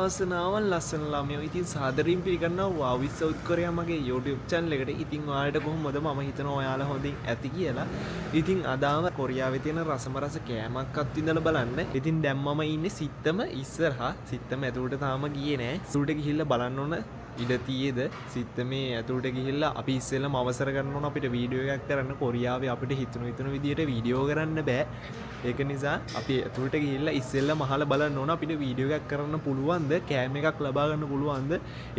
වාසනාවන් ලස්සන ළමයෝ. ඉතින් සාදරයෙන් පිළිගන්නවා Wow with South Korea මගේ YouTube channel එකට. ඉතින් ඔයාලට කොහොමද මම හිතනවා ඔයාලා හොඳින් ඇති කියලා. ඉතින් අදාම කොරියාවේ තියෙන රසමරස කෑමක්වත් විඳලා බලන්න. ඉතින් දැන් මම ඉන්නේ සිත්තම ඉස්සරහා. සිත්තම ඇතුළට තාම ගියේ නෑ. උඩට ගිහිල්ලා බලන්න ඕන ඉඩ තියේද සිත්තමේ ඇතුළට ගිහිල්ලා අපි ඉස්සෙල්ලාම අවසර ගන්න ඕන අපිට වීඩියෝ එකක් කරන්න. කොරියාවේ අපිට හිතුණු විදියට වීඩියෝ කරන්න බෑ. ඒක නිසා අපි ඇතුළට ගිහිල්ලා ඉස්සෙල්ලාම අහලා බලන්න ඕන අපිට වීඩියෝ එකක් කරන්න පුළුවන්ද, කෑම එකක් ලබා ගන්න පුළුවන්ද.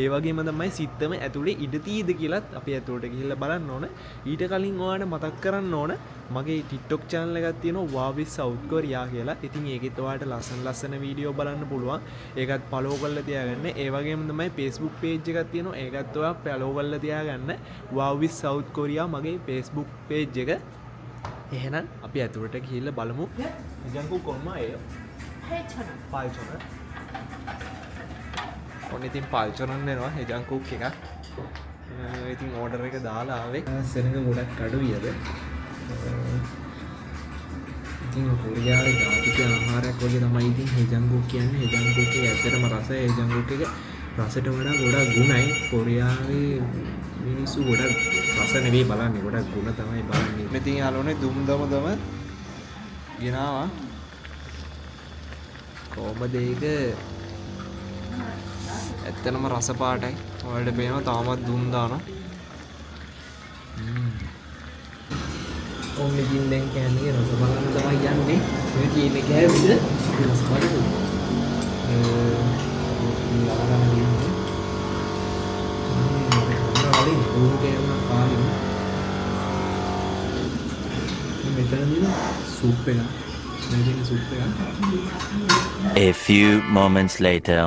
ඒ වගේම තමයි සිත්තම ඇතුළේ ඉඩ තියේද කියලාත් අපි ඇතුළට ගිහිල්ලා බලන්න ඕන. ඊට කලින් ඔයාලට මතක් කරන්න ඕන මගේ TikTok channel එකක් තියෙනවා Wow with South Korea කියලා. ඉතින් ඒකෙත් ඔයාලට ලස්සන වීඩියෝ බලන්න පුළුවන්. ඒකත් follow කරලා තියාගන්න. ඒ වගේම තමයි Facebook page එකක් තියෙනවා. ඒකත් ඔයා follow කරලා තියාගන්න. Wow with South Korea මගේ Facebook page එක. එහෙනම් අපි ඇතුළට ගිහිල්ලා බලමු. 이장국 얼마예요? 8,000원. 8,000원. ඔන්න ඉතින් 8,000원 දෙනවා 해장국 එක. ඉතින් ඕඩර් එක දාලා ආවේ. සෙනඟ ගොඩක් අඩුයිද? ඉතින් කොරියාවේ ජාතික ආහාරයක් වගේ තමයි ඉතින් 해장국 කියන්නේ. 해장국 එකේ ඇත්තටම රසය 해장국 එක රසට වඩා ගොඩක් ගුණයි. කොරියාවේ මිනිස්සු ගොඩක් රස නෙවෙයි බලන්නේ, ගොඩක් ගුණ තමයි බලන්නේ. මෙතින් යාළුවනේ දුම්දම ගෙනාවා. කොහමද ඒක? ඇත්තටම රස පාටයි. ඔයාලට පේනවා තාමත් දුම් දානවා. ඔන්න ඉතින් දැන් කියන්නේ රස බලන්න තමයි යන්නේ. මේ කීනේ කෑවිද? රස බලන්න. A few moments later.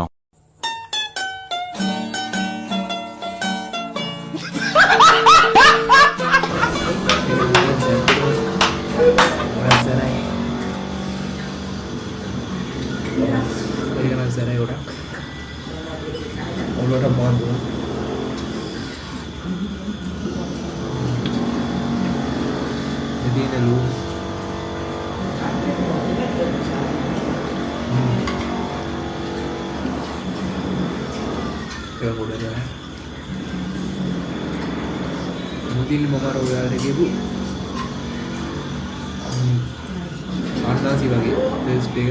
මුදිල් මොකර ඔයාලට කියපු ආන්දාසි වගේ ටෙස්ට් එක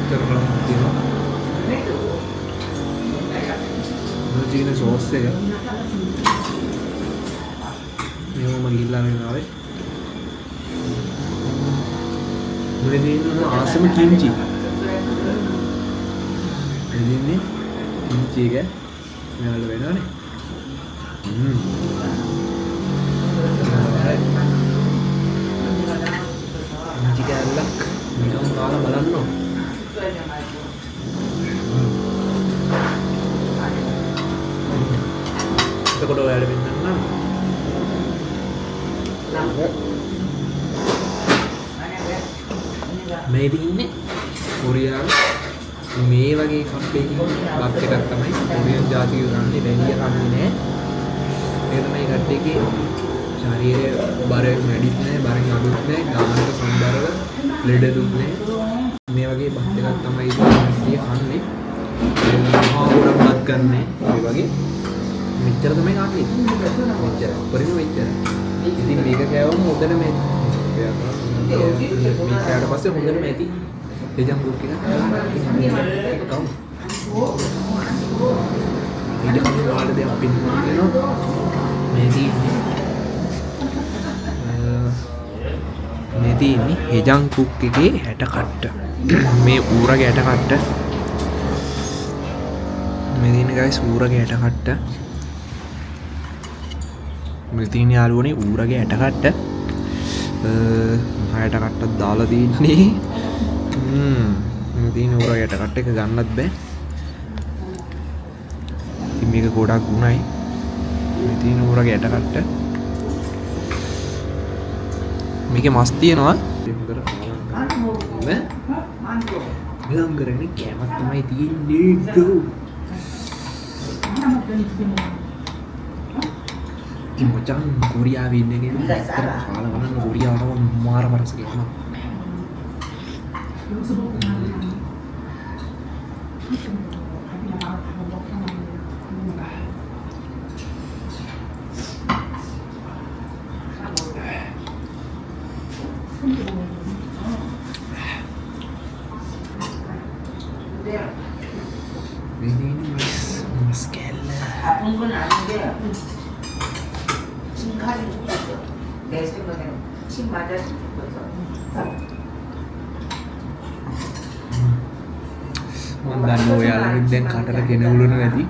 කරලා තියෙනවා. මුදිල් සෝස් එක මේවම ගිල්ලා වෙනාවේ. මුදිල් ආසම කිම්චි ini kimchi kan menalu benar nih kimchi galak minum kalah malam no itu kalau ada bintang enam maybe ini Korea මේ වගේ කම්පේකින් බත් එකක් තමයි කොරියන් ජාතිය ගන්නේ. වැඩි කන්නේ නෑ. ඒ තමයි කට්ටියගේ ශරීරයේ බර වැඩිත් නෑ, බරෙන් අඩුත් නෑ, ගානට සම්බරව ලෙඩ දුක් නෑ. මේ වගේ බත් එකක් තමයි කට්ටිය කන්නේ. ආවුරක් බත් ගන්නෑ. ඒ වගේ මෙච්චර තමයි කන්නේ. මෙච්චර. පරිම මෙච්චර. ඉතින් මේක කෑවම හොඳට මේ කෑවට පස්සේ හොඳට මේටි 해장국 kita kau ini kalau ada yang pintar itu මෙදී ඉන්නේ 해장국 එකේ 60 කට්ට. මේ ඌරගේ 60 කට්ට. මෙදී ඉන්නේ guys ඌරගේ 60 කට්ට. මෙදී ඉන්නේ යාළුවනේ ඌරගේ 60 කට්ට. 60 කට්ටක් දාලා තින්නේ. මෙදී ඉන්නේ ඌරගේ 60 කට්ට එක ගන්නත් බෑ. ඉතින් මේක ගොඩක් ගුණයි. මෙදී ඉන්නේ ඌරගේ 60 කට්ට. මේකේ මස් තියෙනවා. ගම් කරන්නේ කෑමක් තමයි තියෙන්නේ. ඉතින් මචං කොරියාවේ ඉන්න කෙනෙක් ඇත්තටම කාලා බලන්න කොරියාවට මාර වරස කියනවා. Ini mas kella. Apun pun ada dia. Singkat itu betul. Desa betul. Sing baca betul. මම දන්න ඔයාලගෙන් දැන් කටට ගෙන උලුණු ඇති.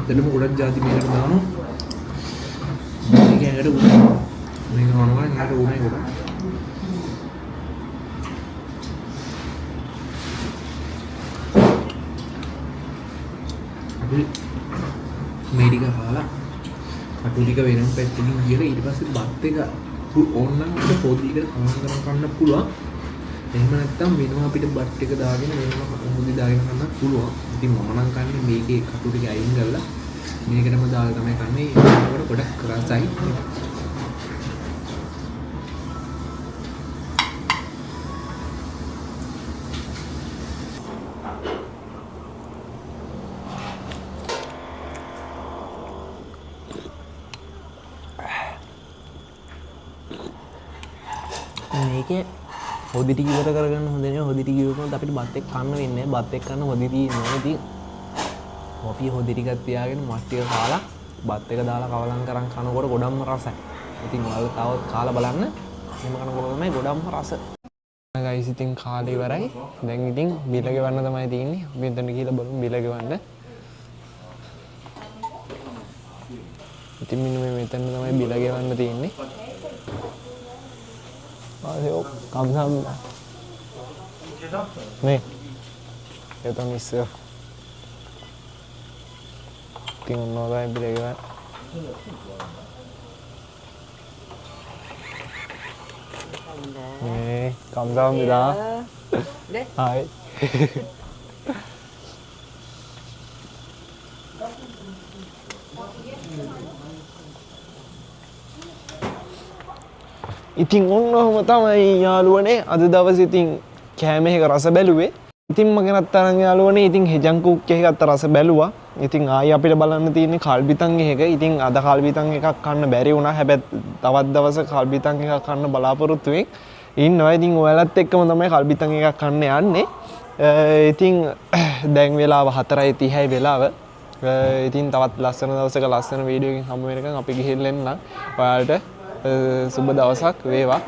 ඇත්තටම ගොඩක් ಜಾති මේකට දානවා. මේක ඇඟට උනේ. මේක මොනවා ඇඟට උනේ ගොඩක්. අපි මේ ටික කාලා අටු ටික වෙනම පැත්තකින් ගිහලා ඊට පස්සේ බත් එක ඕනනම් අපිට පොඩිකට කන්න පුළුවන්. එහෙම නැත්නම් වෙනවා අපිට බත් එක දාගෙන වෙනම හොදි දාගෙන කන්නත් පුළුවන්. ඉතින් මම නම් කන්නේ මේකේ කටු ටික අයින් කරලා මේකටම දාලා තමයි කන්නේ. ඒකට ගොඩක් රසයි. මේකේ හොදි ටික ඉවර කරගන්න හොඳ නේ. හොදි ටික ඉවර කරනකොට අපිට බත් එක්ක කන්න වෙන්නේ නැහැ. බත් එක්ක කන්න හොදි තියෙනවා. ඉතින් අපි හොදි ටිකක් තියාගෙන මස් ටික කාලා බත් එක දාලා කවලම් කරන් කනකොට ගොඩක්ම රසයි. ඉතින් ඔයාලා තවත් කාලා බලන්න. එහෙම කනකොට තමයි ගොඩක්ම රස. ගයිස් ඉතින් කාලේ ඉවරයි. දැන් ඉතින් බිල ගෙවන්න තමයි තියෙන්නේ. අපි එතන ගිහලා බලමු බිල ගෙවන්න. ඉතින් මෙන්න මෙතන තමයි බිල ගෙවන්න තියෙන්නේ. 아세요? 감사합니다. 네. 여담 있어요. 띵은 너가 해비래가. 네, 감사합니다. 네. 하이. ඉතින් ඔන්නෝම තමයි යාළුවනේ අද දවසේ ඉතින් කෑම එක රස බැලුවේ. ඉතින් මගෙනත් තරම් යාළුවනේ ඉතින් හෙජන් කුක් එකත් රස බැලුවා. ඉතින් ආයි අපිට බලන්න තියෙන්නේ කල්බිතන් එක. ඉතින් අද කල්බිතන් එකක් කන්න බැරි වුණා. හැබැයි තවත් දවසක කල්බිතන් එකක් කන්න බලාපොරොත්තු වෙමින් ඉන්නවා. ඉතින් ඔයාලත් එක්කම තමයි කල්බිතන් එකක් කන්න යන්නේ. ඉතින් දැන් වෙලාව 4:30යි වෙලාව. ඉතින් තවත් ලස්සන දවසක ලස්සන වීඩියෝ එකකින් හමු වෙනකන් අපි ගිහින් එන්න. ඔයාලට සුබ දවසක් වේවා.